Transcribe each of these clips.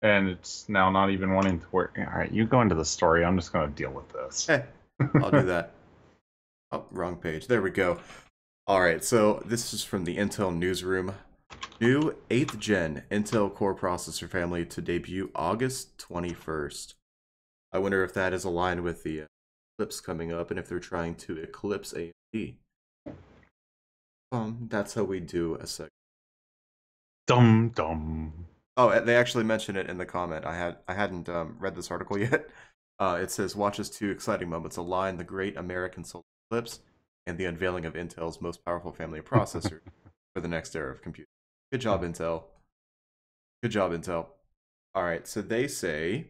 and it's now not even wanting to work. All right, you go into the story. I'm just going to deal with this. Eh, I'll do that. Oh, wrong page. There we go. All right, so this is from the Intel newsroom. New 8th gen Intel Core processor family to debut August 21st. I wonder if that is aligned with the eclipse coming up and if they're trying to eclipse AMD. That's how we do a sec. Dum dum. Oh, they actually mentioned it in the comment. I hadn't read this article yet. It says watches two exciting moments align: the Great American Solar Eclipse and the unveiling of Intel's most powerful family of processors for the next era of computing. Good job, Intel. Good job, Intel. All right, so they say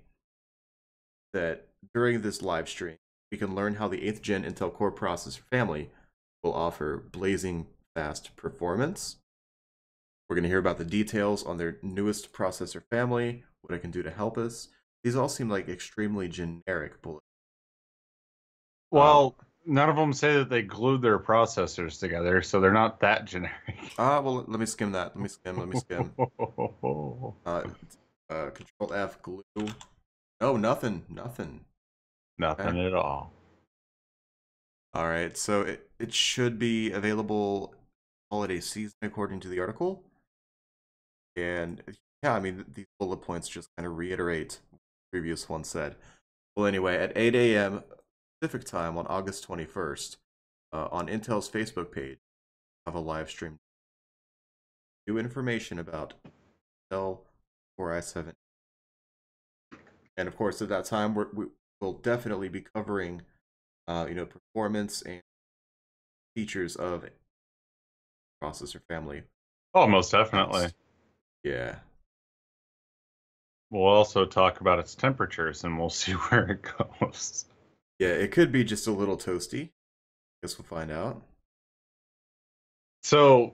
that during this live stream, we can learn how the 8th gen Intel Core processor family will offer blazing fast performance. We're going to hear about the details on their newest processor family, what it can do to help us. These all seem like extremely generic bullets. Um, Well, none of them say that they glued their processors together, so they're not that generic. well, let me skim that. Let me skim. Let me skim. Uh, Control F, glue. No, nothing. Nothing. Okay. Nothing at all. All right. So it should be available holiday season according to the article. And yeah, I mean, these bullet points just kind of reiterate what the previous one said. Well, anyway, at 8 a.m. Pacific time on August 21st, on Intel's Facebook page, have a live stream. New information about Intel Core i7. And of course, at that time, we will definitely be covering, performance and features of processor family. Oh, most Announced. definitely. Yeah. We'll also talk about its temperatures and we'll see where it goes. Yeah, it could be just a little toasty. Guess we'll find out. So,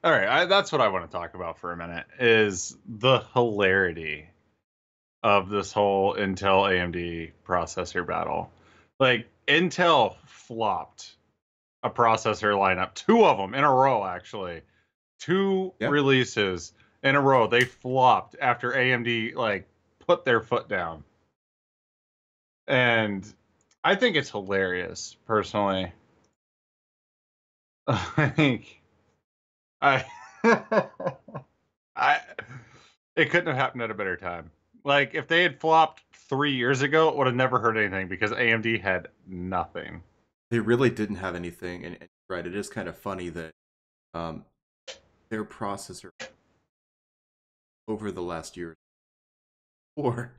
all right, that's what I want to talk about for a minute is the hilarity of this whole Intel AMD processor battle. Like Intel flopped a processor lineup, two of them in a row actually. Two Yeah. releases in a row they flopped after AMD like put their foot down. And I think it's hilarious personally. I think I I it couldn't have happened at a better time. Like if they had flopped 3 years ago, it would have never heard anything because AMD had nothing. They really didn't have anything, and right, it is kind of funny that um, their processor over the last year or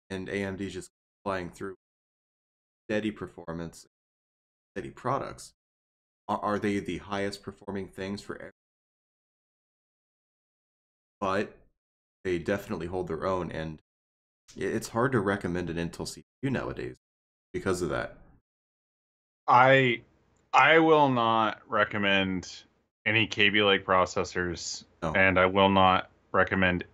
and AMD just flying through steady performance, steady products. Are they the highest performing things for every? But they definitely hold their own, and it's hard to recommend an Intel CPU nowadays because of that. I I will not recommend any KB Lake processors, No, and I will not recommend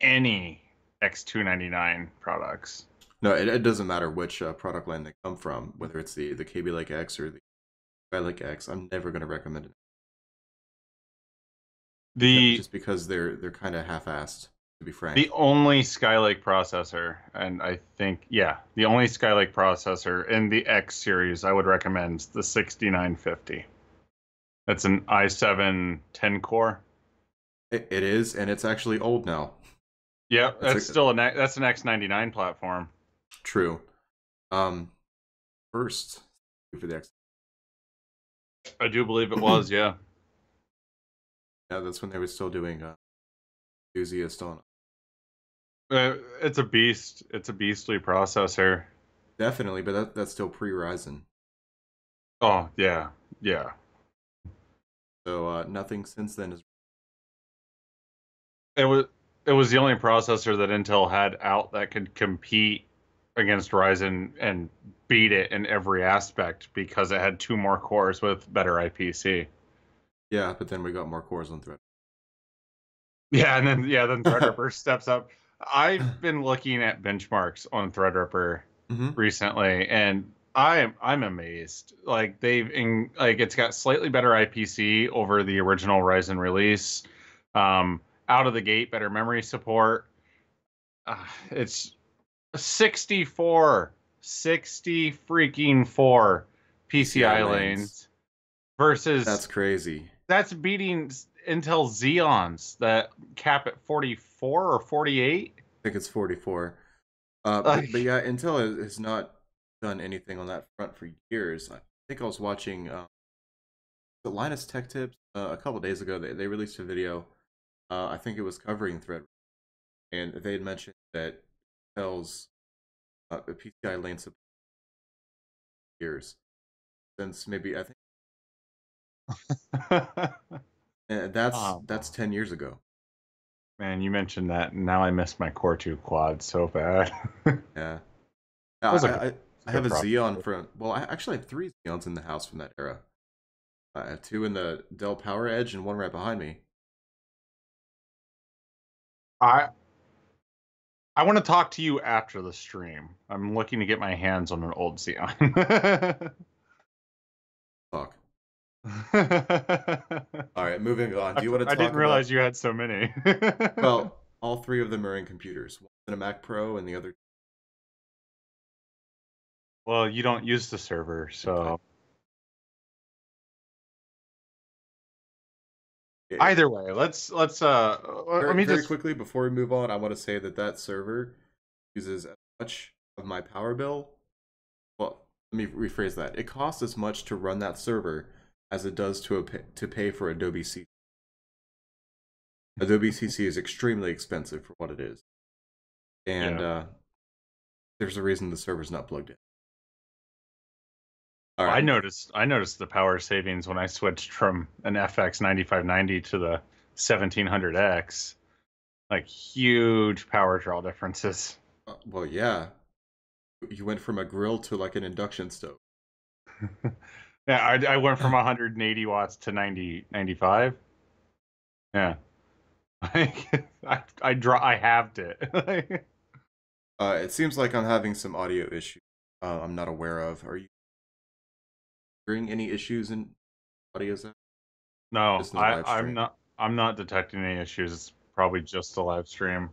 any X299 products. no, it doesn't matter which product line they come from, whether it's the KB Lake X or the Skylake X. I'm never going to recommend it The because they're kind of half-assed, to be the frank. only Skylake processor, and I think yeah, the only Skylake processor in the X series I would recommend is the 6950. That's an i7 10 core. It is, and it's actually old now. Yep, It's that's an X99 platform. true. Um, first for the X. I do believe it Yeah, was, yeah. that's when they were still doing enthusiast on. It's a beast. It's a beastly processor. Definitely, but that's still pre Ryzen. Oh, yeah. Yeah. So nothing since then is. It was it was the only processor that Intel had out that could compete against Ryzen and beat it in every aspect because it had two more cores with better IPC. Yeah, but then we got more cores on Thread. Then Threadripper steps up. I've been looking at benchmarks on Threadripper Hmm. recently, and I'm amazed. Like it's got slightly better IPC over the original Ryzen release. Out of the gate, better memory support. It's 60 freaking 4 PCI PCI lanes. lanes versus That's crazy. that's beating Intel Xeons that cap at 44 or 48. I think it's 44. But Like, yeah, Intel has not done anything on that front for years. I think I was watching the Linus Tech Tips a couple days ago. They released a video. I think it was covering Thread, and they had mentioned that Intel's PCI lane support years since maybe I think that's oh 10 years ago. man, you mentioned that, and now I miss my Core 2 quad so bad. It Yeah, was a good, I good have a Xeon processor. from. Well, I actually have three Xeons in the house from that era. I have two in the Dell Power Edge and one right behind me. I I want to talk to you after the stream. I'm looking to get my hands on an old Xeon. Fuck. I, All right, moving on. Do you want to I didn't talk about? realize you had so many. Well, all three of them are in computers. One's in a Mac Pro, and the other. Well, you don't use the server, I, so it, either way, let's let very me very just quickly before we move on, I want to say that that server uses as much of my power bill. Well, let me rephrase that. It costs as much to run that server as it does to pay for Adobe CC. Adobe CC is extremely expensive for what it is, and yeah. there's a reason the server's not plugged in. All right, I noticed the power savings when I switched from an FX 9590 to the 1700X. Like huge power draw differences. well, yeah, you went from a grill to like an induction stove. Yeah, I went from 180 watts to 90 95. Yeah. Like I halved it. It seems like I'm having some audio issues I'm not aware of. Are you hearing any issues in audio? No, Just in the live I'm stream. not I'm not detecting any issues. It's probably just the live stream.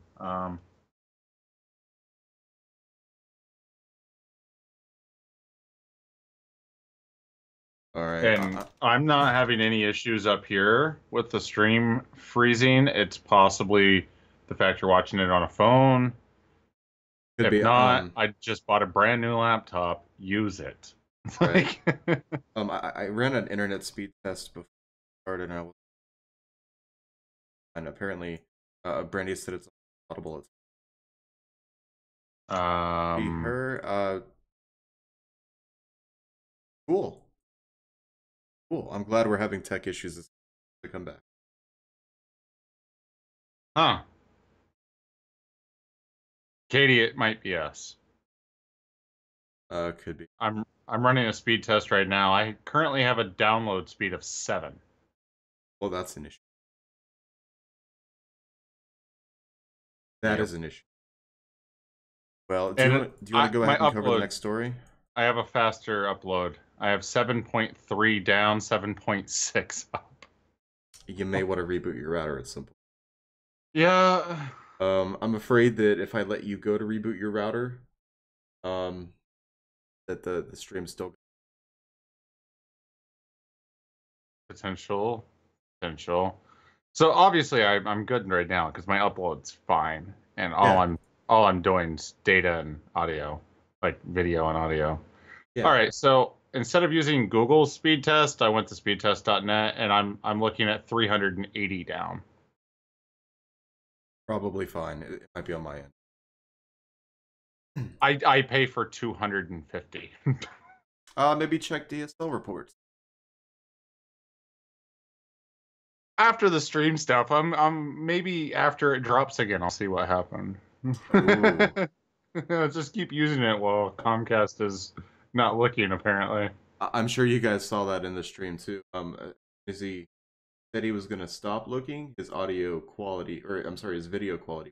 All right. And I'm not having any issues up here with the stream freezing. It's possibly the fact you're watching it on a phone. Could If be. not, I just bought a brand new laptop. Use it. Right. Like, I ran an internet speed test before I started, and apparently, Brandy said it's audible. It's um, her. Cool. Cool. I'm glad we're having tech issues to come back. huh. Katie, it might be us. Could be. I'm running a speed test right now. I currently have a download speed of 7. Well, that's an issue. That Yep. is an issue. Well, And do you want to go my ahead and cover the upload, next story? I have a faster upload. I have 7.3 down, 7.6 up. You may want to reboot your router at some point. Yeah, I'm afraid that if I let you go to reboot your router, um, that the stream's still. potential, potential. So obviously I'm good right now because my upload's fine, and Yeah, all I'm doing is data and audio, like video and audio. All yeah, right, so instead of using Google's speed test, I went to speedtest.net, and I'm looking at 380 down. probably fine. It might be on my end. I pay for 250. Maybe check DSL reports. After the stream stuff, I'm maybe after it drops again, I'll see what happened. Ooh, Just keep using it while Comcast is not looking, apparently. I'm sure you guys saw that in the stream too. Is he said he was gonna stop looking? His audio quality, or I'm sorry, his video quality.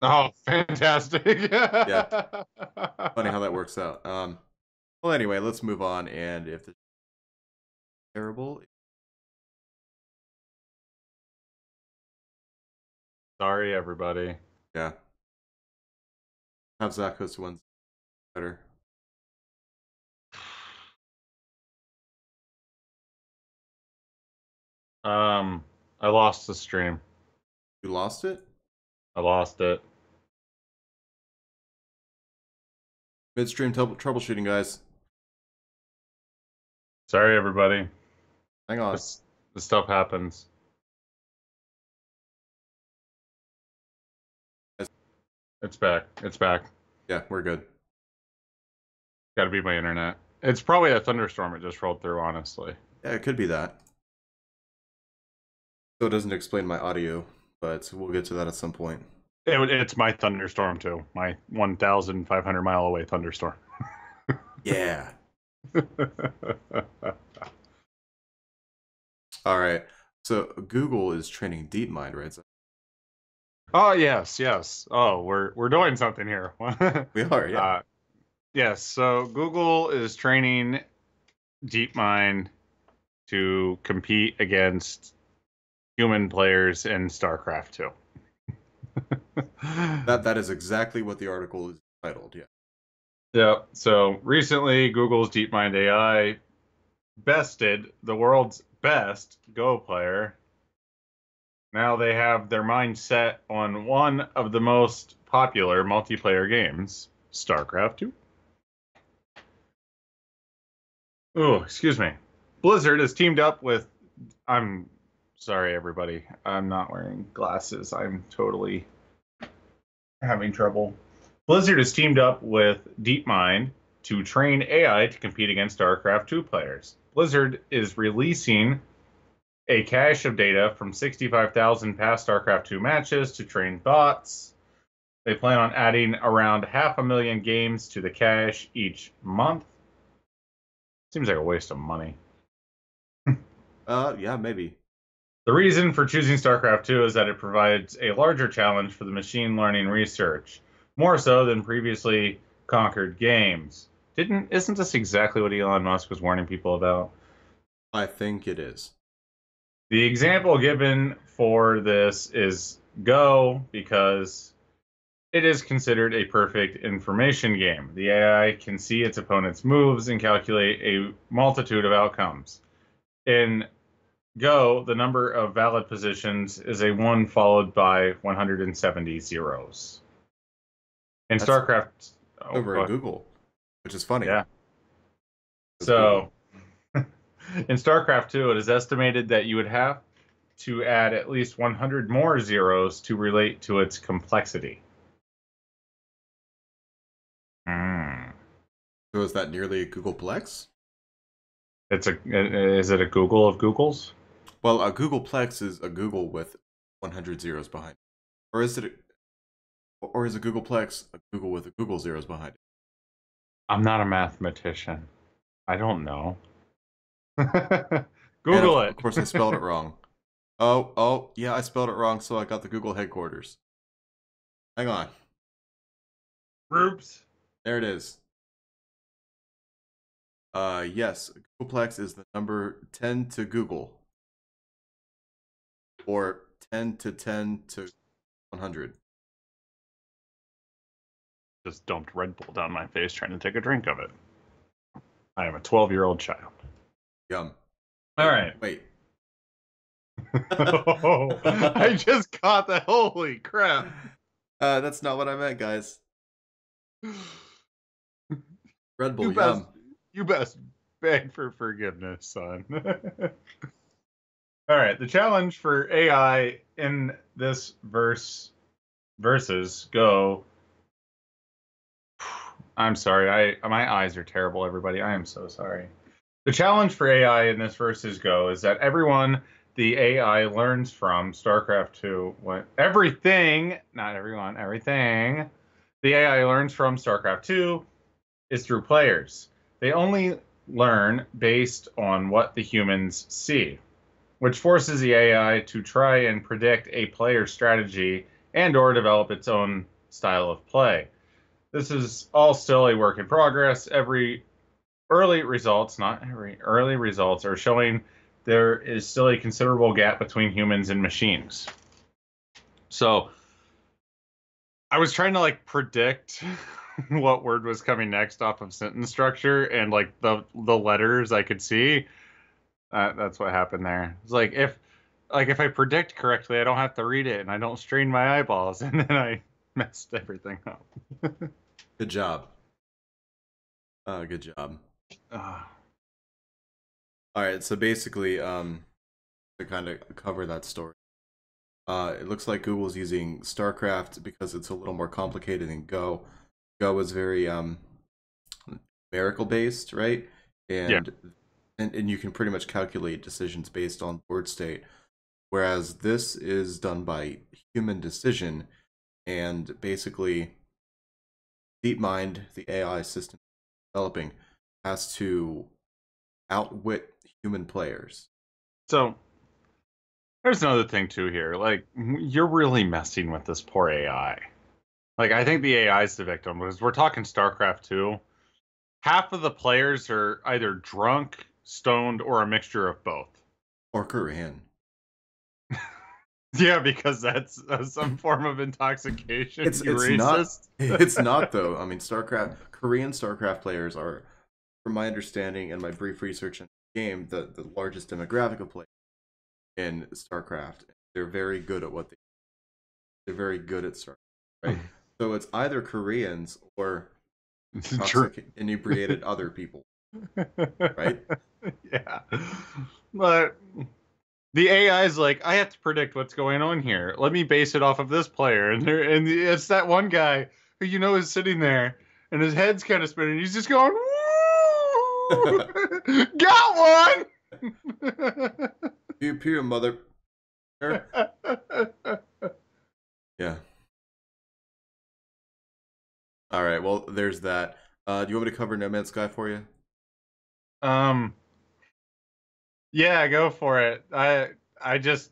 Oh, fantastic. Yeah, funny how that works out. Well, anyway, let's move on. And if the terrible, Sorry, everybody. Yeah. Have Zach host one's better. I lost the stream. You lost it? I lost it. Midstream troubleshooting, guys. Sorry, everybody. Hang on. This stuff happens. It's back. It's back. Yeah, we're good. Got to be my internet. It's probably a thunderstorm it just rolled through, honestly. Yeah, it could be that. So it doesn't explain my audio, but we'll get to that at some point. It's my thunderstorm, too. My 1,500 mile away thunderstorm. Yeah. All right. So Google is training DeepMind, right? So Oh, yes, yes. Oh, we're doing something here. we are, yeah. Yes, so Google is training DeepMind to compete against human players in StarCraft 2. That is exactly what the article is titled, yeah. Yeah, so recently Google's DeepMind AI bested the world's best Go player. Now they have their mind set on one of the most popular multiplayer games, StarCraft 2. Oh, excuse me. Blizzard has teamed up with. I'm sorry, everybody. I'm not wearing glasses. I'm totally having trouble. Blizzard has teamed up with DeepMind to train AI to compete against StarCraft 2 players. Blizzard is releasing a cache of data from 65,000 past StarCraft 2 matches to train bots. They plan on adding around 500,000 games to the cache each month. Seems like a waste of money. Yeah, maybe. The reason for choosing StarCraft 2 is that it provides a larger challenge for the machine learning research, more so than previously conquered games. Isn't this exactly what Elon Musk was warning people about? I think it is. The example given for this is Go because it is considered a perfect information game. The AI can see its opponent's moves and calculate a multitude of outcomes. In Go, the number of valid positions is a 1 followed by 170 zeros. In That's StarCraft, over at Google, which is funny. Yeah. It's So, in StarCraft 2, it is estimated that you would have to add at least 100 more zeros to relate to its complexity. So is that nearly a Googleplex? Is it a Google of Googles? Well, a Googleplex is a Google with 100 zeros behind it. Or is it a Googleplex a Google with a Google zeros behind it? I'm not a mathematician. I don't know. And Google it. of course, I spelled it wrong. Oh, yeah, I spelled it wrong, so I got the Google headquarters. Hang on. Groups. There it is. Yes, Googleplex is the number 10 to Google. Or 10 to 10 to 100. Just dumped Red Bull down my face trying to take a drink of it. I am a 12-year-old child. Yum. All right. Wait. Oh, I just caught that. Holy crap. That's not what I meant, guys. Red Bull, You best beg for forgiveness, son. All right, the challenge for AI in this versus Go. I'm sorry, my eyes are terrible, everybody. I am so sorry. The challenge for AI in this versus Go is that everyone the AI learns from StarCraft 2, everything, not everyone, everything the AI learns from StarCraft 2 is through players. They only learn based on what the humans see, which forces the AI to try and predict a player's strategy and/or develop its own style of play. This is all still a work in progress. Early results are showing there is still a considerable gap between humans and machines. So I was trying to like predict what word was coming next off of sentence structure and like the letters I could see. That's what happened there. It's like if I predict correctly, I don't have to read it and I don't strain my eyeballs, and then I messed everything up. Good job. Good job. Uh, All right, so basically, to kind of cover that story, it looks like Google's using StarCraft because it's a little more complicated than Go. Go is very numerical based, right? yeah. And, and you can pretty much calculate decisions based on board state, whereas this is done by human decision, and basically DeepMind, the AI system developing, has to outwit human players. So there's another thing too here. Like you're really messing with this poor AI. Like I think the AI is the victim because we're talking StarCraft 2. Half of the players are either drunk, stoned, or a mixture of both. Or Korean. Yeah, because that's some form of intoxication, you It's not racist. it's not though. I mean, StarCraft Korean StarCraft players are, from my understanding and my brief research in the game, the largest demographic of players in StarCraft. They're very good at what they're very good at StarCraft, right? So it's either Koreans or True. toxic inebriated other people, right? Yeah. But the AI is like, I have to predict what's going on here. Let me base it off of this player. And it's that one guy who you know is sitting there and his head's kind of spinning. He's just going, woo! Got one! Pew pew, mother. Yeah. All right. Well, there's that. Do you want me to cover No Man's Sky for you? um, yeah, go for it. I just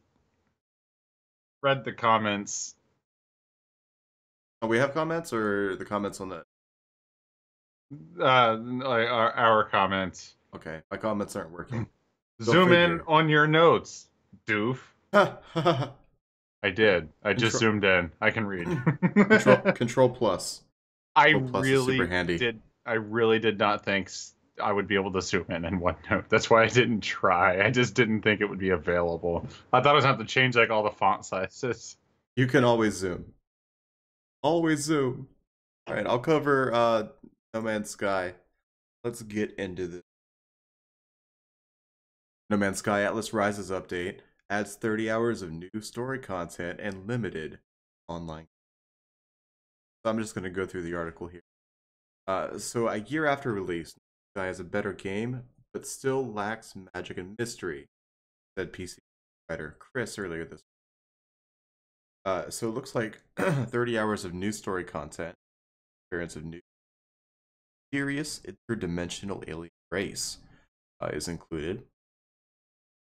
read the comments. Oh, we have comments or the comments on the. Like our comments. Okay, my comments aren't working. Go Zoom in figure. on your notes, doof. I did. I just control, zoomed in. I can read. control plus. I Control plus is super really handy. did. I really did not think I would be able to zoom in OneNote. That's why I didn't try. I just didn't think it would be available. I thought I was gonna have to change like all the font sizes. You can always zoom. Always zoom. All right, I'll cover No Man's Sky. Let's get into this. No Man's Sky Atlas Rises update adds 30 hours of new story content and limited online. So I'm just going to go through the article here. So a year after release, No Man's Sky is a better game, but still lacks magic and mystery, said PC writer Chris earlier this week. So it looks like 30 hours of new story content, appearance of new serious interdimensional alien race is included.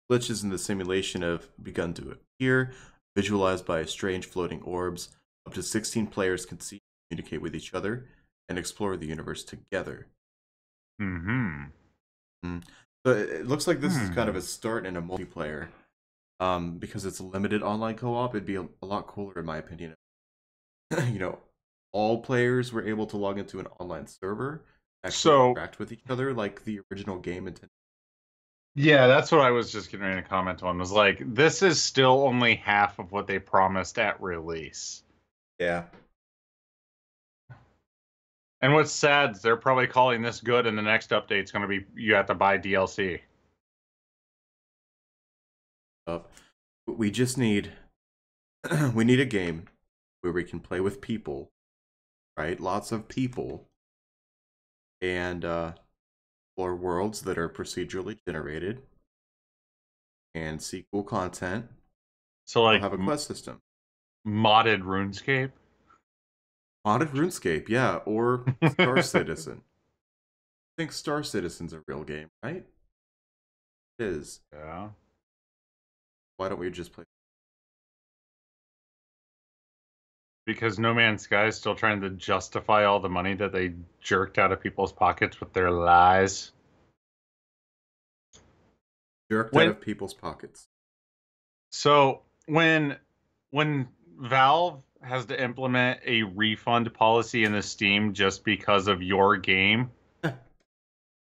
Glitches in the simulation have begun to appear, visualized by strange floating orbs. Up to 16 players can see, communicate with each other, and explore the universe together. Mm-hmm. So it looks like this is kind of Hmm. a start in a multiplayer. Because it's a limited online co-op, it'd be a lot cooler in my opinion. You know, all players were able to log into an online server, actually So interact with each other like the original game intended. yeah, that's what I was just getting ready to comment on. Was like this is still only half of what they promised at release. Yeah. And what's sad is they're probably calling this good, and the next update's going to be you have to buy DLC. We just need we need a game where we can play with people, right? Lots of people, and explore worlds that are procedurally generated and see cool content. So We'll like have a quest system. modded RuneScape. Modded RuneScape, yeah, or Star Citizen. I think Star Citizen's a real game, right? It is. Yeah. Why don't we just play? Because No Man's Sky is still trying to justify all the money that they jerked out of people's pockets with their lies. Jerked out When of people's pockets. so when Valve has to implement a refund policy in the Steam just because of your game,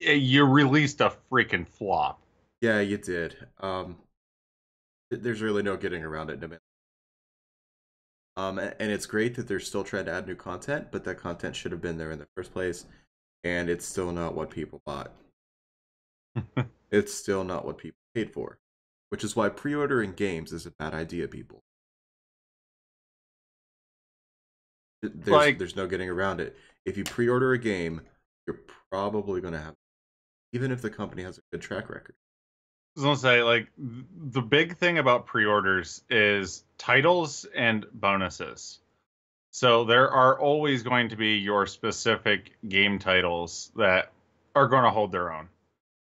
you released a freaking flop. Yeah, you did. There's really no getting around it, no man. And it's great that they're still trying to add new content, but that content should have been there in the first place, and it's still not what people bought. It's still not what people paid for, which is why pre-ordering games is a bad idea, people. Like, There's no getting around it. If you pre-order a game, you're probably going to have, even if the company has a good track record. I was gonna say, like, the big thing about pre-orders is titles and bonuses. So there are always going to be your specific game titles that are going to hold their own.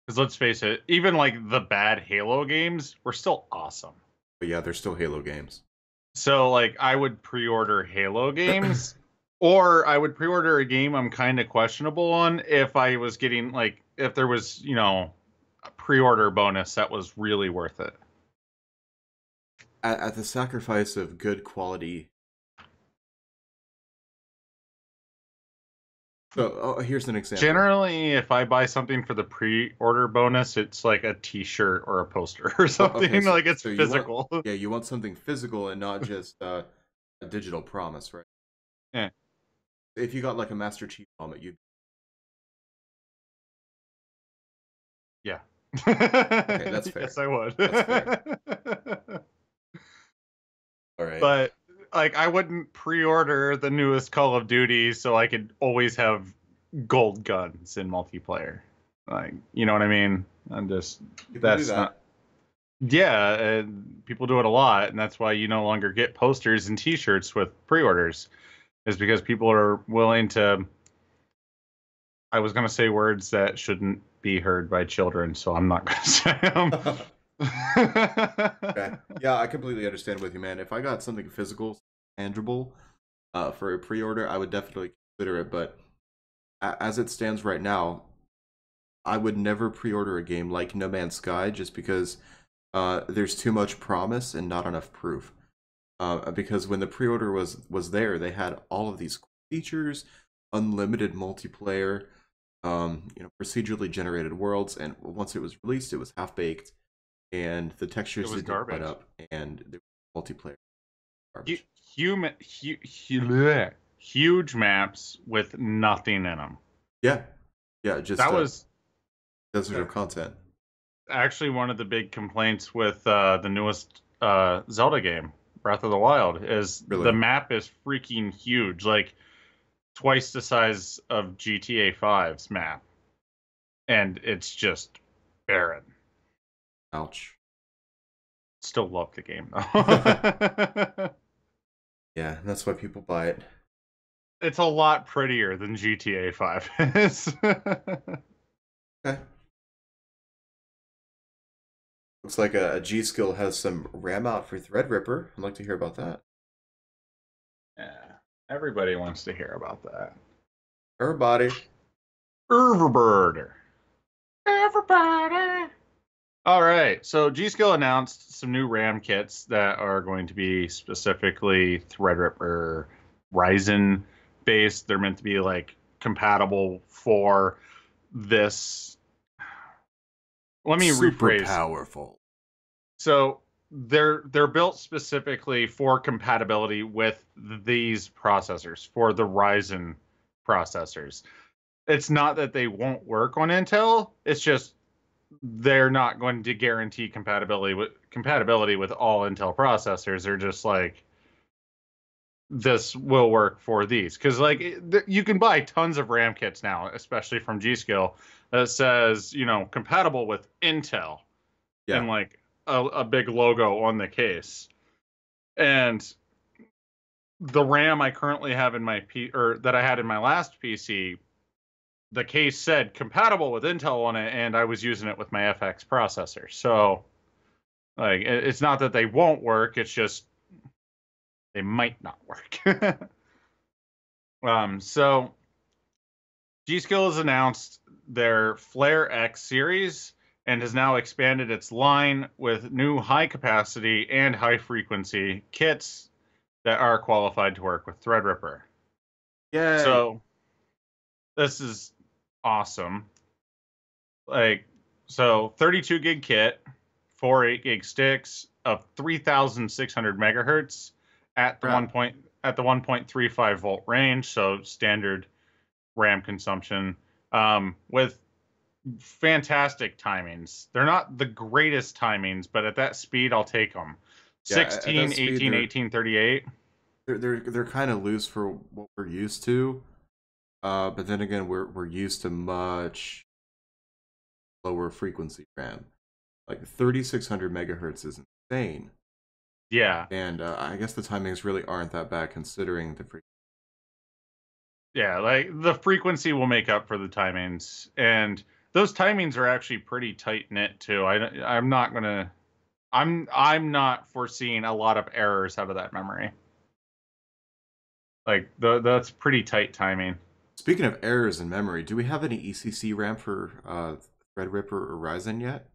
Because let's face it, even like the bad Halo games were still awesome. But yeah, they're still Halo games. So like I would pre-order Halo games, or I would pre-order a game I'm kind of questionable on if I was getting like if there was, a pre-order bonus that was really worth it. At the sacrifice of good quality. So here's an example. Generally, if I buy something for the pre-order bonus, it's like a T-shirt or a poster or something. Okay, so, like it's so physical. You want something physical and not just a digital promise, right? Yeah. If you got like a Master Chief helmet, you. Yeah. Okay, that's fair. Yes, I would. That's fair. All right. But like, I wouldn't pre-order the newest Call of Duty so I could always have gold guns in multiplayer. Like, you know what I mean? I'm just People do that. not. Yeah, and people do it a lot, and that's why you no longer get posters and T-shirts with pre-orders, is because people are willing to. I was going to say words that shouldn't be heard by children, so I'm not going to say them. Okay. Yeah, I completely understand with you, man. If I got something physical, tangible, for a pre-order, I would definitely consider it. But as it stands right now, I would never pre-order a game like No Man's Sky just because there's too much promise and not enough proof. Because when the pre-order was there, they had all of these features, unlimited multiplayer, procedurally generated worlds, and once it was released, it was half-baked, and the textures didn't quite up, and the multiplayer garbage. Huge maps with nothing in them. Yeah, just that was desert of content. Actually, one of the big complaints with the newest Zelda game, Breath of the Wild, is the map is freaking huge, like twice the size of GTA 5's map, and it's just barren. Ouch. Still love the game though. Yeah, that's why people buy it. It's a lot prettier than GTA 5 is. Okay. Looks like a G-Skill has some RAM out for Threadripper. I'd like to hear about that. Yeah, everybody wants to hear about that. Everybody. Everybody. All right, so G-Skill announced some new RAM kits that are going to be specifically Threadripper Ryzen based. They're meant to be like compatible for this. Let me rephrase. Powerful. So they're built specifically for compatibility with these processors, for the Ryzen processors. It's not that they won't work on Intel. It's just they're not going to guarantee compatibility with all Intel processors. They're just like, this will work for these, because like you can buy tons of RAM kits now, especially from G-Skill, that says compatible with Intel, and like a big logo on the case. And the RAM I currently have in my that I had in my last PC, the case said compatible with Intel on it, and I was using it with my FX processor. So, like, it's not that they won't work; it's just they might not work. So G-Skill has announced their Flare X series and has now expanded its line with new high capacity and high frequency kits that are qualified to work with Threadripper. Yay! So this is awesome. Like, so 32 gig kit, four 8 gig sticks of 3,600 megahertz at the Crap. 1.35 volt range, so standard RAM consumption, with fantastic timings. They're not the greatest timings, but at that speed, I'll take them. Yeah, at that 16, speed, 18, 18, 38. they're kind of loose for what we're used to. But then again, we're used to much lower frequency RAM. Like 3600 megahertz is insane, Yeah. and I guess the timings really aren't that bad considering the frequency. Yeah, like the frequency will make up for the timings, and those timings are actually pretty tight knit too. I'm not gonna I'm not foreseeing a lot of errors out of that memory. Like that's pretty tight timing. Speaking of errors in memory, do we have any ECC RAM for Threadripper or Ryzen yet?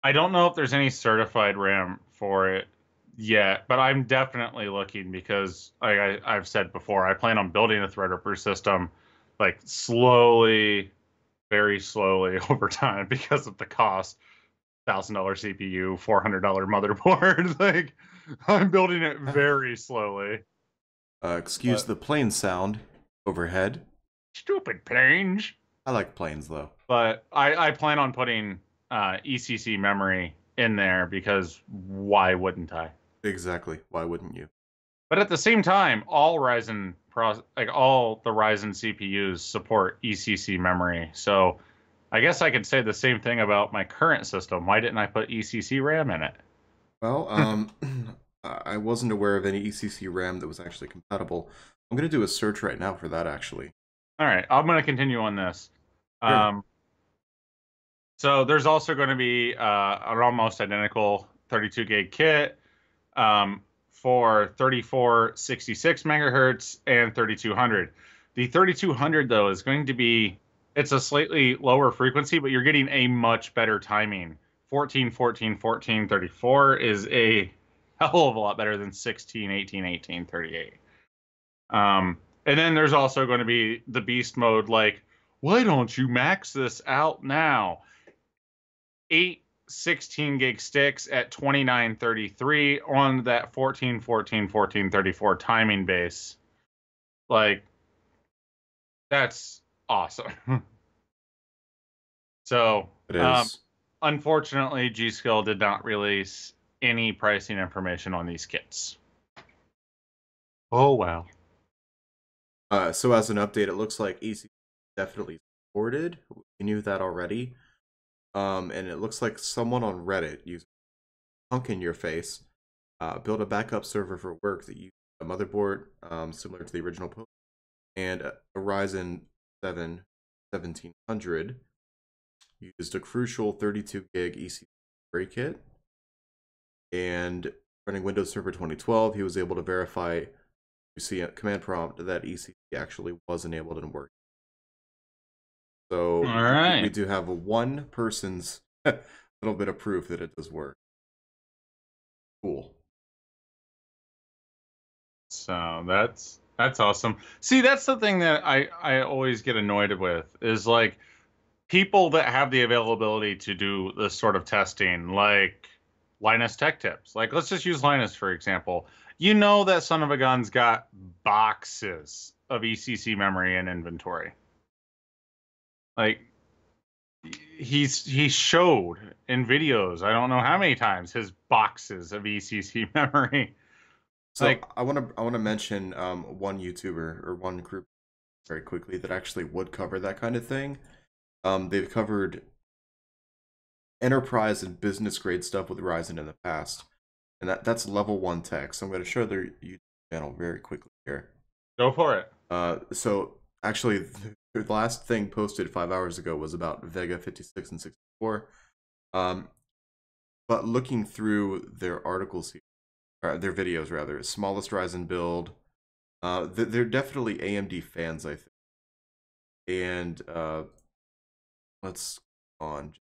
I don't know if there's any certified RAM for it yet, but I'm definitely looking because I've said before, I plan on building a Threadripper system like slowly, very slowly over time because of the cost. $1,000 CPU, $400 motherboard. Like, I'm building it very slowly. Excuse But the plane sound overhead. stupid planes. I like planes though. But I plan on putting ECC memory in there because why wouldn't I? Exactly. Why wouldn't you? But at the same time, like all the Ryzen CPUs support ECC memory. So I guess I could say the same thing about my current system. Why didn't I put ECC RAM in it? Well, I wasn't aware of any ECC RAM that was actually compatible. I'm gonna do a search right now for that actually. All right, I'm going to continue on this. Sure. Um, So there's also going to be an almost identical 32 gig kit for 3466 megahertz and 3200. The 3200 though is going to be it's a slightly lower frequency, but you're getting a much better timing. 14, 14, 14, 34 is a hell of a lot better than 16, 18, 18, 38. And then there's also going to be the beast mode, like, why don't you max this out now? 8 16 gig sticks at 2933 on that 14 14 14 34 timing base. Like, that's awesome. So, It is. unfortunately, G Skill did not release any pricing information on these kits. Oh, well. So as an update, it looks like ECC definitely supported. We knew that already. And it looks like someone on Reddit used Punk in Your Face, built a backup server for work that used a motherboard similar to the original post, and a Ryzen 7 1700 used a crucial 32 gig ECC spray kit, and running Windows Server 2012, he was able to verify, you see a command prompt, that ECC actually was enabled and worked. All So we right. do have one person's little bit of proof that it does work. Cool. So that's awesome. See, that's the thing that I always get annoyed with is like people that have the availability to do this sort of testing, like Linus Tech Tips. Like, let's just use Linus for example. You know that son of a gun's got boxes of ECC memory in inventory. Like, he showed in videos, I don't know how many times, his boxes of ECC memory. So Like, I want to mention one YouTuber or one group very quickly that actually would cover that kind of thing. They've covered enterprise and business grade stuff with Ryzen in the past, and that's Level One Tech. So I'm going to show their YouTube channel very quickly here. go for it. So actually, the last thing posted 5 hours ago was about Vega 56 and 64. But looking through their articles here, or their videos rather, smallest Ryzen build, they're definitely AMD fans, I think. And let's go on.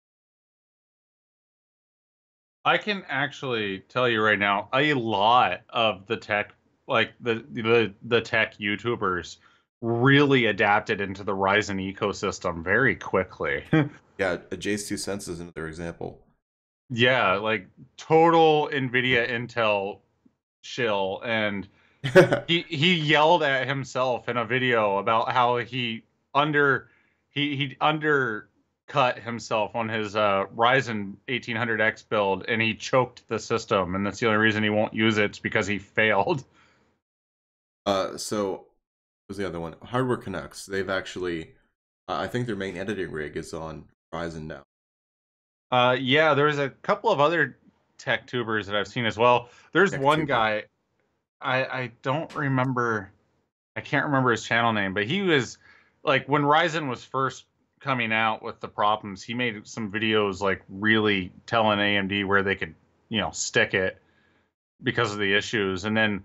I can actually tell you right now, a lot of the tech, like the tech YouTubers really adapted into the Ryzen ecosystem very quickly. Yeah, Jay's 2 cents is another example. Yeah, like total NVIDIA Intel shill, and he yelled at himself in a video about how under he undercut himself on his Ryzen 1800X build, and he choked the system, and that's the only reason he won't use it. It's because he failed. So what was the other one? Hardware Connects. They've actually, I think their main editing rig is on Ryzen now. Yeah, there's a couple of other tech tubers that I've seen as well. There's Tech one Tuber. guy, I don't remember, I can't remember his channel name, but he was like when Ryzen was first coming out with the problems, he made some videos like really telling AMD where they could, stick it because of the issues. And then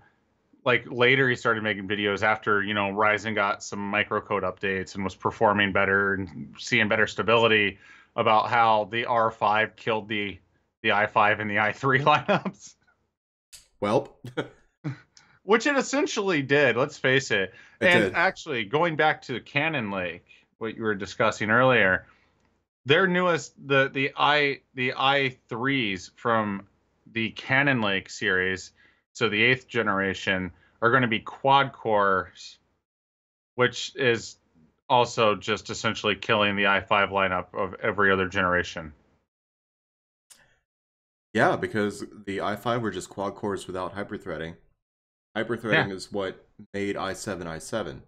like later he started making videos after, Ryzen got some microcode updates and was performing better and seeing better stability about how the R5 killed the i5 and the i3 lineups. Well, Which it essentially did, let's face it. it And did. actually, going back to Cannon Lake, what you were discussing earlier, their newest the i3s from the Cannon Lake series, so the 8th generation, are going to be quad cores, which is also just essentially killing the i5 lineup of every other generation. Yeah, because the i5 were just quad cores without hyperthreading. Yeah. Hyperthreading is what made i7 i7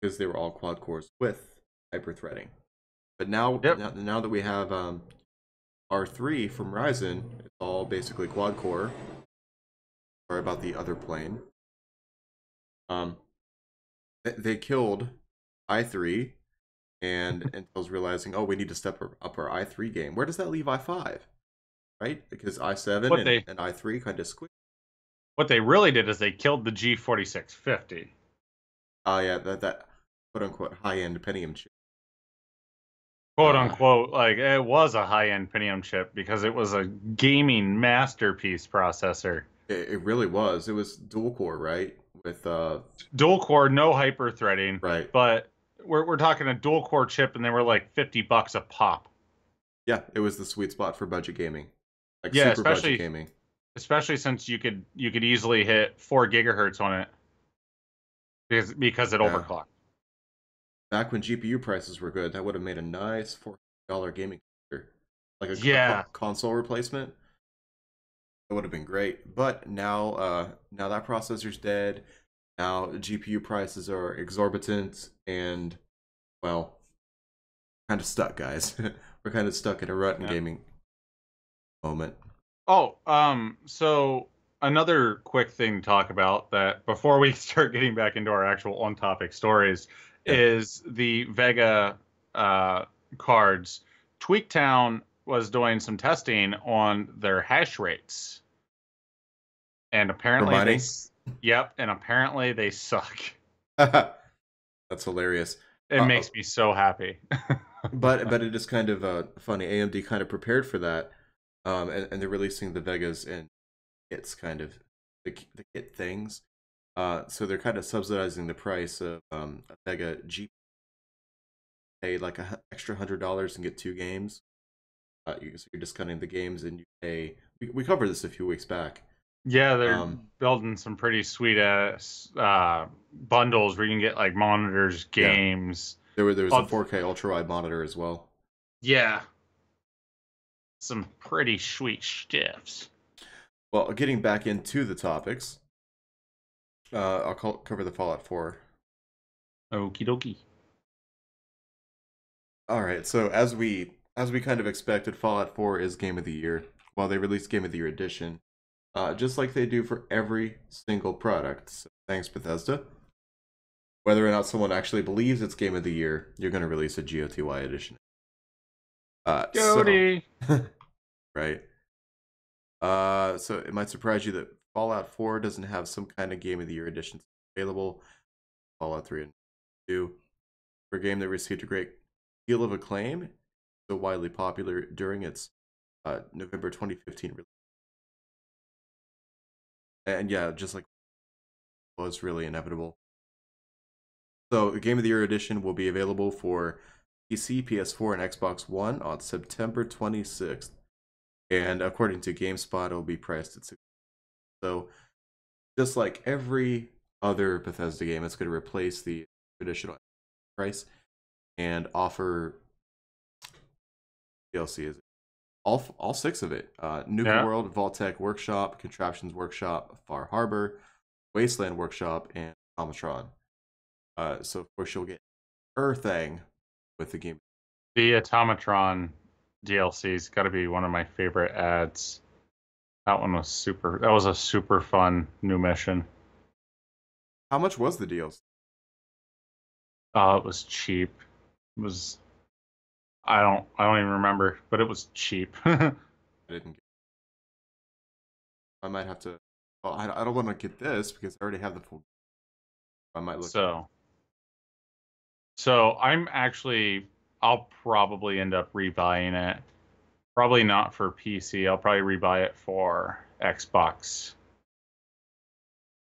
because they were all quad cores with hyperthreading. But now, Yep. now that we have R3 from Ryzen, it's all basically quad core. Sorry about the other plane. Um, they killed i3, and Intel's realizing, oh, we need to step up our i3 game. Where does that leave i5? Right? Because i7 What they and i3 kind of squeak. what they really did is they killed the G4650. Oh yeah, that quote unquote high end Pentium chip. Quote Uh, unquote, like it was a high-end Pentium chip because it was a gaming masterpiece processor. it really was. It was dual core, right? With Dual core, no hyper threading, right. but we're talking a dual core chip, and they were like $50 a pop. Yeah, it was the sweet spot for budget gaming, like Yeah, super budget especially gaming. since you could easily hit 4 gigahertz on it because it Yeah, overclocked. back when GPU prices were good, that would have made a nice $400 gaming computer, like a Yeah, console replacement. It would have been great. But now, now that processor's dead. Now GPU prices are exorbitant, and well, kind of stuck, guys. We're kind of stuck in a rut in yeah. gaming moment. Oh, so another quick thing to talk about that before we start getting back into our actual on-topic stories Yeah, is the Vega uh, cards. Tweaktown was doing some testing on their hash rates, and for apparently mining. yep, and apparently they suck. That's hilarious. It Uh, makes me so happy. but it is kind of funny. AMD kind of prepared for that, and they're releasing the Vegas and kits, kind of the kit things. So they're kind of subsidizing the price of a Vega G. Pay like extra $100 and get 2 games. So you're discounting the games, and you pay. We covered this a few weeks back. Yeah, they're Um, building some pretty sweet ass bundles where you can get like monitors, yeah, games. there was a Oh, 4K ultra wide monitor as well. yeah, some pretty sweet stiffs. Well, getting back into the topics, I'll cover the Fallout 4. Okie dokie. All right, so as we kind of expected, Fallout 4 is Game of the Year. While they released Game of the Year edition, just like they do for every single product. So thanks, Bethesda. Whether or not someone actually believes it's Game of the Year, you're going to release a GOTY edition. So Jody. right. So it might surprise you that Fallout 4 doesn't have some kind of Game of the Year edition available. Fallout 3 and 2, for a game that received a great deal of acclaim, so widely popular during its November 2015 release. And yeah, just like was really inevitable. So, the Game of the Year edition will be available for PC, PS4, and Xbox One on September 26th. And according to GameSpot, it'll be priced at $60. So, just like every other Bethesda game, it's going to replace the traditional price and offer DLC. All six of it: Nuka Yeah. World, Vault-Tec Workshop, Contraptions Workshop, Far Harbor, Wasteland Workshop, and Automatron. So of course you'll get thing with the game. The Automatron DLC's got to be one of my favorite ads. That one was super. That was a super fun new mission. How much was the DLC? It was cheap. It was. I don't even remember, but it was cheap. I didn't get. I might have to. Well, I don't want to get this because I already have the full. I might look. So I'm actually. I'll probably end up rebuying it. Probably not for PC. I'll probably rebuy it for Xbox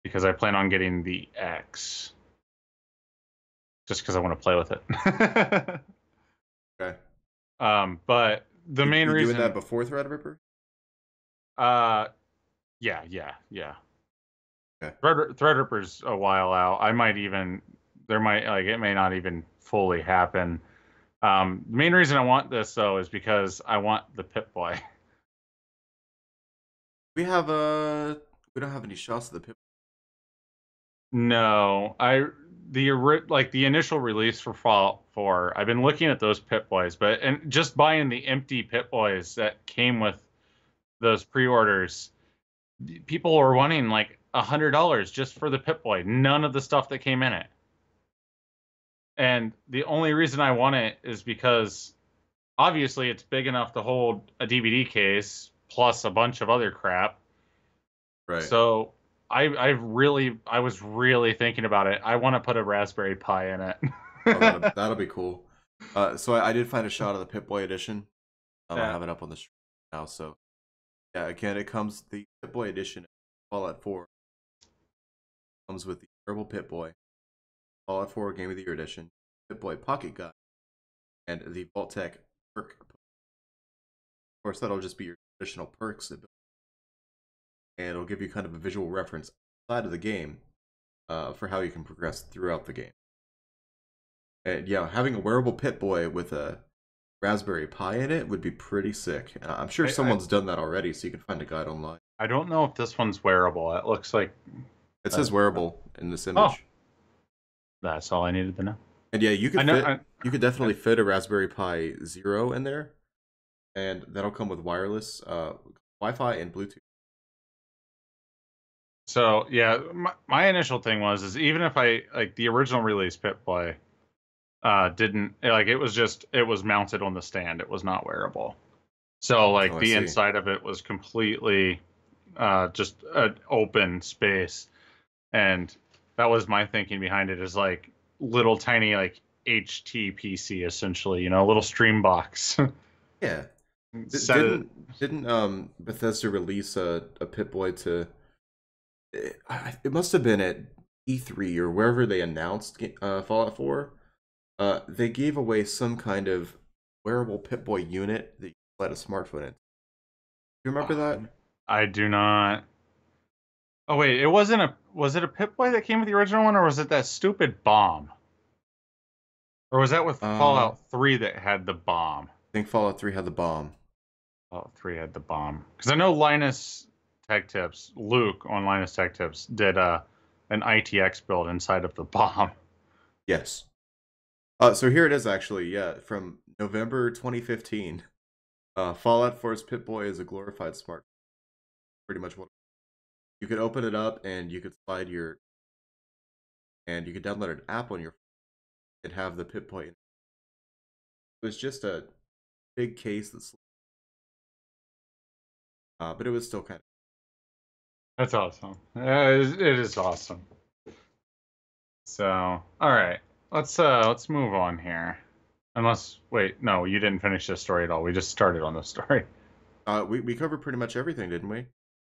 because I plan on getting the X just because I want to play with it. Okay. But the main You doing reason, that before Threadripper? uh, yeah. Okay. Threadripper's a while out. I might even there might like it may not even fully happen. The main reason I want this though is because I want the Pip-Boy. We have we don't have any shots of the pip. No, like the initial release for Fallout 4. I've been looking at those Pip-Boys, but and just buying the empty Pip-Boys that came with those pre-orders, people were wanting like $100 just for the Pip-Boy. None of the stuff that came in it. And the only reason I want it is because obviously it's big enough to hold a DVD case plus a bunch of other crap. Right. So I was really thinking about it. I want to put a Raspberry Pi in it. Oh, that'll be cool. So I did find a shot of the Pip-Boy edition. I Yeah. have it up on the stream now. So yeah, again, it comes the Pip-Boy edition. Fallout 4 comes with the Herbal Pip-Boy, Fallout 4 Game of the Year edition, Pip-Boy Pocket Guide, and the Vault-Tec perk. Of course, that'll just be your traditional perks, and it'll give you kind of a visual reference outside of the game for how you can progress throughout the game. And yeah, having a wearable Pip-Boy with a Raspberry Pi in it would be pretty sick. I'm sure someone's done that already, so you can find a guide online. I don't know if this one's wearable. It looks like it says wearable in this image. Oh, that's all I needed to know. And yeah, you could definitely fit a Raspberry Pi Zero in there, and that'll come with wireless, Wi-Fi, and Bluetooth. So yeah, my initial thing is even if I like the original release Pip-Boy, didn't like it was mounted on the stand. It was not wearable. So like the inside of it was completely just an open space, and that was my thinking behind it is like little tiny like HTPC essentially, a little stream box. Yeah. Didn't Bethesda release a Pip-Boy to? It must have been at E3 or wherever they announced Fallout 4. They gave away some kind of wearable Pip-Boy unit that you let a smartphone in. Do you remember that? I do not. Oh wait, was it a Pip-Boy that came with the original one, or was it that stupid bomb? Or was that with Fallout 3 that had the bomb? I think Fallout 3 had the bomb. Fallout 3 had the bomb. Because I know Luke on Linus Tech Tips did an ITX build inside of the bomb. Yes. So here it is actually, yeah, from November 2015. Fallout 4's Pip-Boy is a glorified smart. Pretty much what you could open it up and you could and you could download an app on your phone and have the Pip-Boy in it. It was just a big case that's but it was still kind of. That's awesome. It is awesome. So, all right, let's move on here. Unless, wait, no, you didn't finish this story at all. We just started on the story. We covered pretty much everything, didn't we?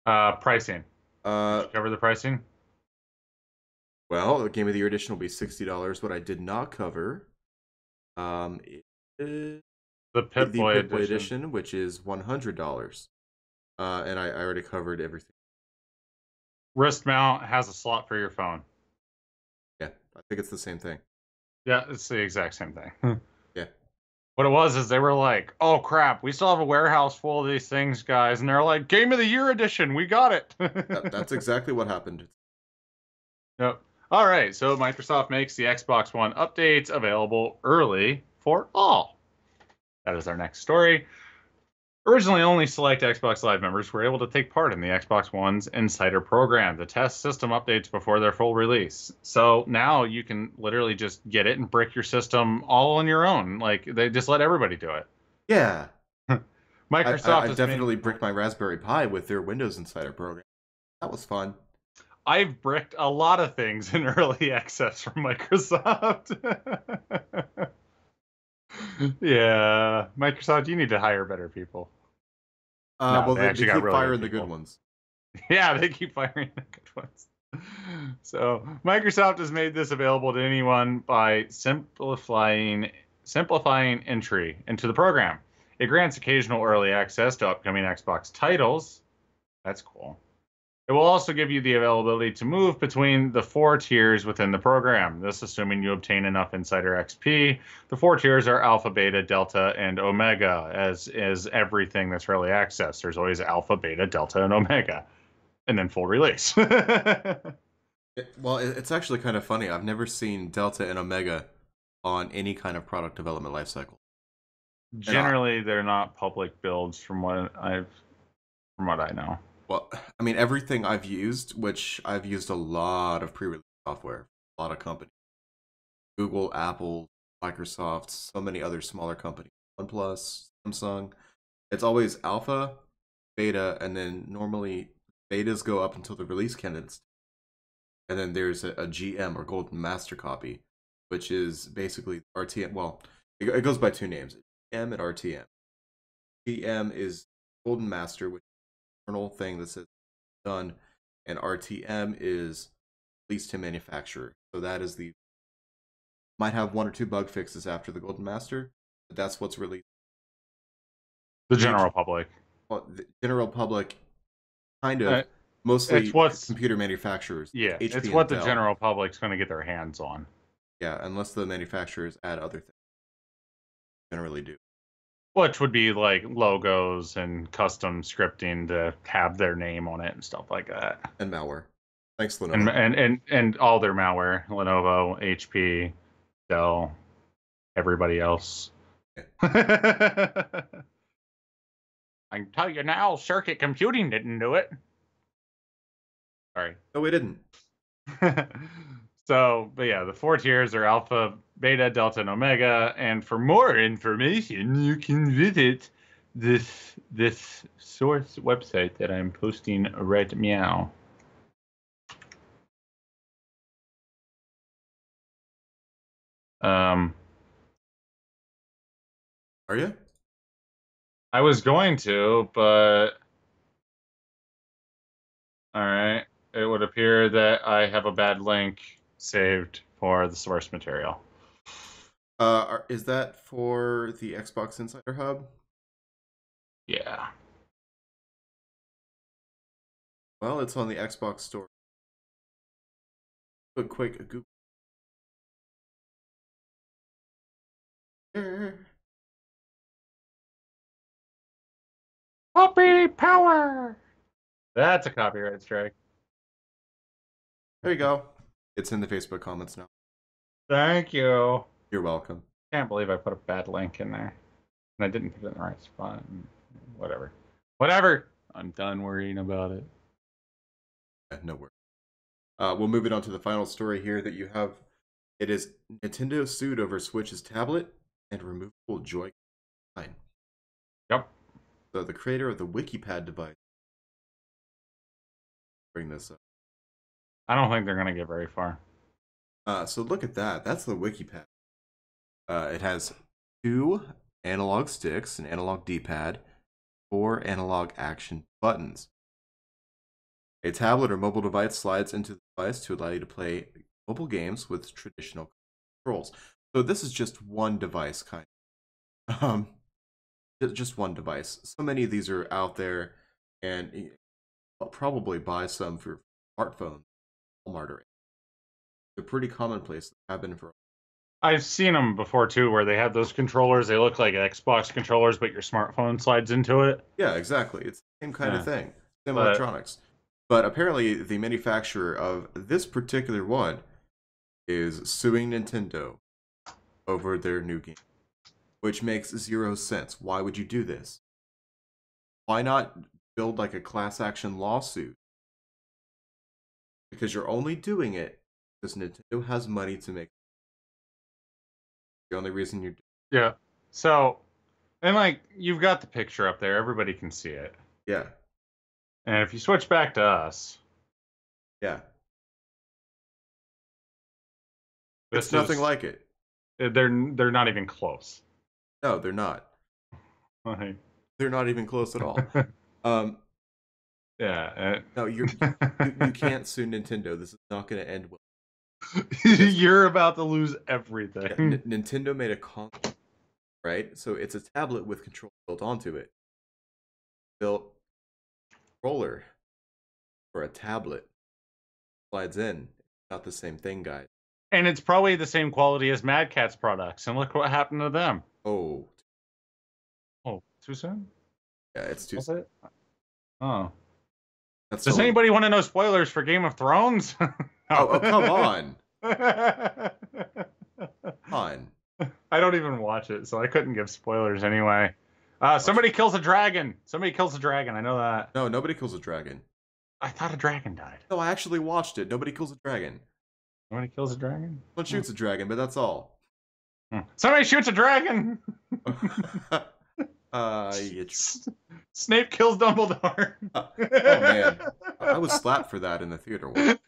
Pricing. Did you cover the pricing? Well, the Game of the Year edition will be $60. What I did not cover, is The Pip the Boy Pip-Boy edition. edition, which is $100. And I already covered everything. Wrist mount has a slot for your phone. Yeah, I think it's the same thing. Yeah, it's the exact same thing. Yeah. What it was is they were like, "Oh crap, we still have a warehouse full of these things, guys," and they're like, "Game of the Year edition, we got it." That's exactly what happened. Yep. All right, so Microsoft makes the Xbox One updates available early for all. That is our next story. Originally, only select Xbox Live members were able to take part in the Xbox One's Insider program to test system updates before their full release. So now you can literally just get it and brick your system all on your own. Like, they just let everybody do it. Yeah. Microsoft I've has made. definitely bricked my Raspberry Pi with their Windows Insider program. That was fun. I've bricked a lot of things in early access from Microsoft. Yeah, Microsoft, you need to hire better people. No, Well, they they actually got keep really good firing the good people. ones. Yeah, they keep firing the good ones. So Microsoft has made this available to anyone by simplifying entry into the program. It grants occasional early access to upcoming Xbox titles. That's cool. It will also give you the availability to move between the 4 tiers within the program. This assuming you obtain enough Insider XP. The 4 tiers are Alpha, Beta, Delta, and Omega, as is everything that's early access. There's always Alpha, Beta, Delta, and Omega, and then full release. Well, it's actually kind of funny. I've never seen Delta and Omega on any kind of product development lifecycle. Generally, they're not public builds from what I know. Well, I mean, everything I've used, which I've used a lot of pre-release software, a lot of companies, Google, Apple, Microsoft, so many other smaller companies, OnePlus, Samsung. It's always alpha, beta, and then normally betas go up until the release candidates. And then there's a GM or Golden Master copy, which is basically RTM. Well, it goes by two names, GM and RTM. GM is Golden Master, which is an internal thing that says done, and RTM is released to manufacturer. So that is the might have one or two bug fixes after the Golden Master, but that's what's released. The general public. Well, the general public, kind Uh, of, mostly it's what's computer manufacturers. Yeah, HP it's and what the Dell. general public's going to get their hands on. Yeah, unless the manufacturers add other things. Generally do. Which would be like logos and custom scripting to have their name on it and stuff like that. And malware. Thanks, And Lenovo. and all their malware, Lenovo, HP, Dell, everybody else. Yeah. I can tell you now, circuit computing didn't do it. Sorry. No, we didn't. So, but yeah, the 4 tiers are Alpha, Beta, Delta, and Omega. And for more information, you can visit this source website that I'm posting right meow. Are you? I was going to, but all right. It would appear that I have a bad link saved for the source material. Is that for the Xbox Insider Hub? Yeah. Well, it's on the Xbox Store. A quick Google. Puppy power. That's a copyright strike. There you go. It's in the Facebook comments now. Thank you. You're welcome. Can't believe I put a bad link in there. And I didn't put it in the right spot. Whatever. Whatever. I'm done worrying about it. No worries. We'll move it on to the final story here that you have. It is Nintendo sued over Switch's tablet and removable Joy-Con. Yep. So the creator of the WikiPad device. Bring this up. I don't think they're going to get very far. So look at that. That's the WikiPad. It has 2 analog sticks, an analog D-pad, 4 analog action buttons. A tablet or mobile device slides into the device to allow you to play mobile games with traditional controls. So this is just one device, kind of. Just one device. So many of these are out there, and I'll probably buy some for smartphones. Walmart or they're pretty commonplace. Have been for. I've seen them before too, where they have those controllers. They look like Xbox controllers, but your smartphone slides into it. Yeah, exactly. It's the same kind of Yeah, thing. Same but electronics. But apparently, the manufacturer of this particular one is suing Nintendo over their new game, which makes zero sense. Why would you do this? Why not build like a class action lawsuit? Because you're only doing it because Nintendo has money to make. The only reason you're yeah. So, and like you've got the picture up there, everybody can see it. yeah, And if you switch back to us, yeah, it's this nothing is like it. they're not even close. No, they're not. Like, They're not even close at all. Um, yeah. no, you can't sue Nintendo. This is not going to end well. You're about to lose everything. Yeah, Nintendo made a console, right? So it's a tablet with control built onto it. Built controller for a tablet slides in. Not the same thing, guys. And it's probably the same quality as Mad Catz products. And look what happened to them. Oh, Too soon? yeah, it's too. Was it? Oh. That's Does anybody want to know spoilers for Game of Thrones? Oh, come on. On. I don't even watch it, so I couldn't give spoilers anyway. Somebody kills a dragon. Somebody kills a dragon. I know that. No, nobody kills a dragon. I thought a dragon died. No, I actually watched it. Nobody kills a dragon. Somebody kills a dragon? One shoots a dragon, but that's all. Somebody shoots a dragon! Snape kills Dumbledore. Oh, man. I was slapped for that in the theater once.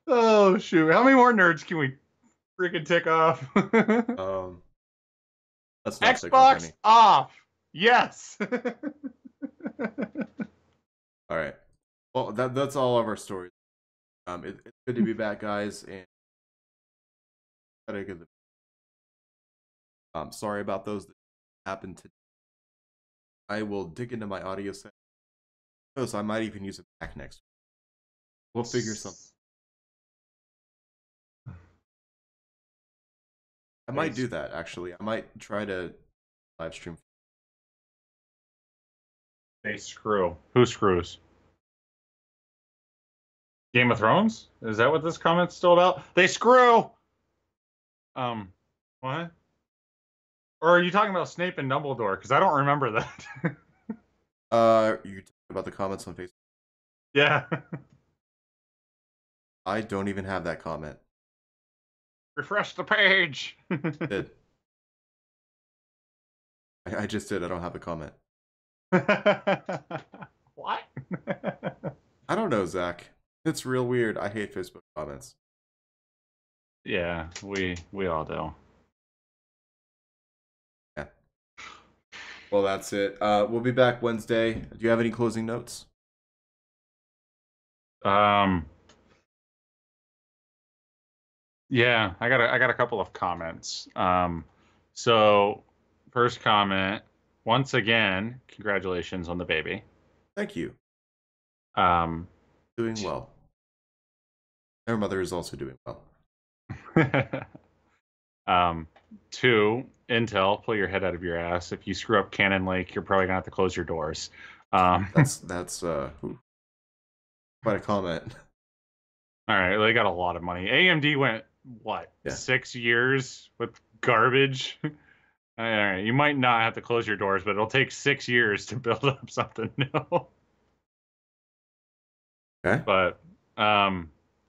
Oh, shoot. How many more nerds can we freaking tick off? Let's not Xbox off. Yes. All right. Well, that's all of our stories. It's good to be back, guys, and gotta give sorry about those that happened today. I will dig into my audio set. So I might even use it back next week. We'll figure something. I might do that, actually. I might try to live stream. They screw. Who screws? Game of Thrones? Is that what this comment's still about? They screw! What? Or are you talking about Snape and Dumbledore? Because I don't remember that. You talking about the comments on Facebook? Yeah. I don't even have that comment. Refresh the page. Did. I just did. I don't have a comment. What? I don't know, Zach. It's real weird. I hate Facebook comments. Yeah, we all do. Yeah. Well, that's it. We'll be back Wednesday. Do you have any closing notes? Yeah, I got a couple of comments. So first comment, once again, congratulations on the baby. Thank you. Doing well. Her mother is also doing well. 2, Intel, pull your head out of your ass. If you screw up Cannon Lake, you're probably gonna have to close your doors. That's quite a comment. All right, they got a lot of money. AMD went what 6 years with garbage. All right, you might not have to close your doors, but it'll take 6 years to build up something new. Okay. But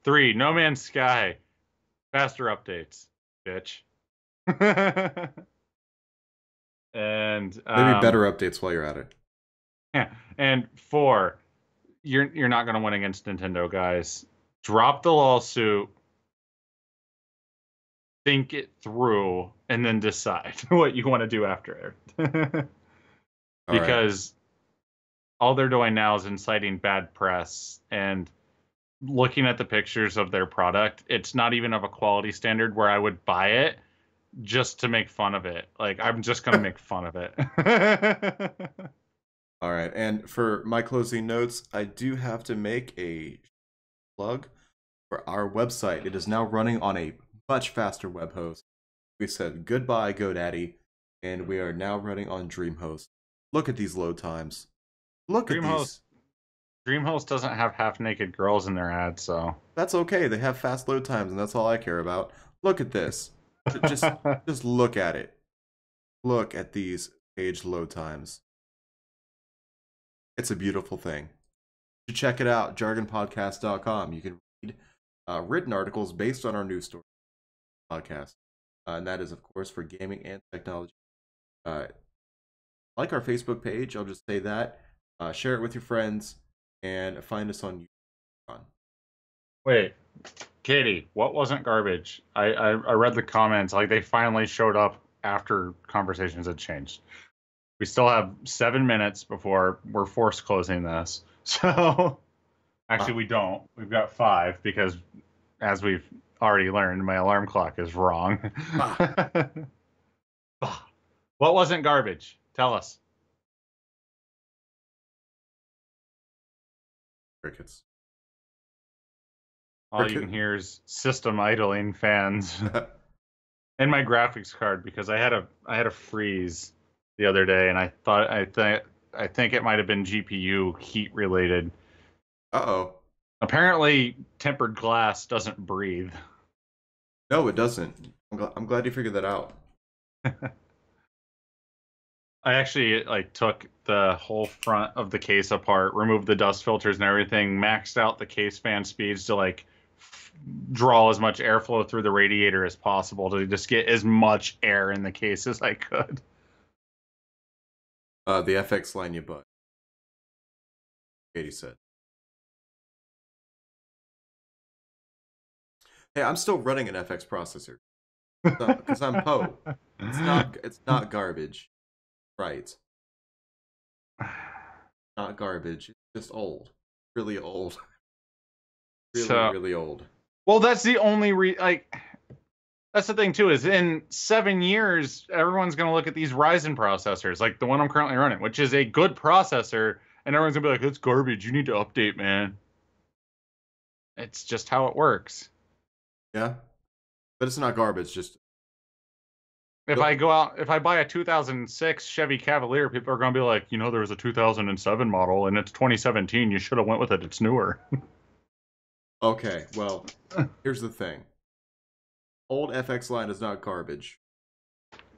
3, No Man's Sky, faster updates, bitch. And maybe better updates while you're at it. Yeah. And 4, you're not going to win against Nintendo, guys. Drop the lawsuit, think it through, and then decide what you want to do after it. Because all they're doing now is inciting bad press and looking at the pictures of their product. It's not even of a quality standard where I would buy it just to make fun of it. Like, I'm just gonna make fun of it. All right, and for my closing notes, I do have to make a plug for our website. It is now running on a much faster web host. We said goodbye GoDaddy, and we are now running on DreamHost. Look at these load times. Look at these. DreamHost doesn't have half-naked girls in their ads, so That's okay. They have fast load times, and that's all I care about. Look at this. Just look at it. Look at these page load times. It's a beautiful thing. You should check it out, jargonpodcast.com. You can read written articles based on our news story podcast. And that is, of course, for gaming and technology. Like our Facebook page, I'll just say that. Share it with your friends, and find us on YouTube. Wait, Katie, what wasn't garbage? I read the comments. Like, they finally showed up after conversations had changed. We still have 7 minutes before we're forced closing this. So, actually, we don't. We've got 5 because, as we've already learned, my alarm clock is wrong. What wasn't garbage? Tell us. Crickets. All you can hear is system idling fans and my graphics card, because I had a freeze the other day, and I think it might have been GPU heat related. Uh-oh. Apparently, tempered glass doesn't breathe. No, it doesn't. I'm glad you figured that out. I actually took the whole front of the case apart, removed the dust filters and everything, maxed out the case fan speeds to draw as much airflow through the radiator as possible to just get as much air in the case as I could. The FX line you bought. Katie said. Hey, I'm still running an FX processor. Because I'm Poe. It's not garbage. Right. Not garbage. It's just old. Really old. Really old. Well, that's the only that's the thing too, is in 7 years, everyone's going to look at these Ryzen processors, like the one I'm currently running, which is a good processor, and everyone's going to be like, it's garbage. You need to update, man. It's just how it works. Yeah. But it's not garbage, just... If I buy a 2006 Chevy Cavalier, people are going to be like, there was a 2007 model, and it's 2017. You should have went with it. It's newer. Okay, well, here's the thing. Old FX line is not garbage.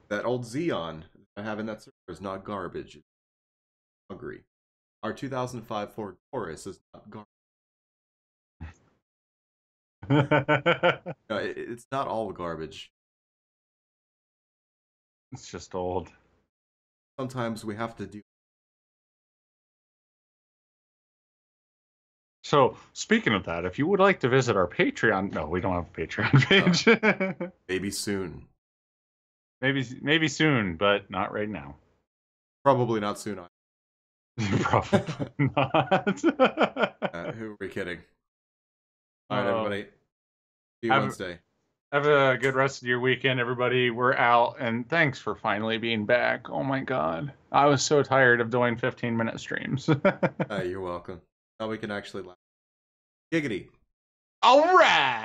That old Xeon I have in that server is not garbage. I agree. Our 2005 Ford Taurus is not garbage. No, it's not all garbage. It's just old. Sometimes we have to do... So, speaking of that, if you would like to visit our Patreon... No, we don't have a Patreon page. Maybe soon. Maybe soon, but not right now. Probably not soon. Probably not. Who are we kidding? All right, everybody. See you Wednesday. Have a good rest of your weekend, everybody. We're out, and thanks for finally being back. Oh my god. I was so tired of doing 15-minute streams. You're welcome. Now we can actually laugh. Giggity. All right.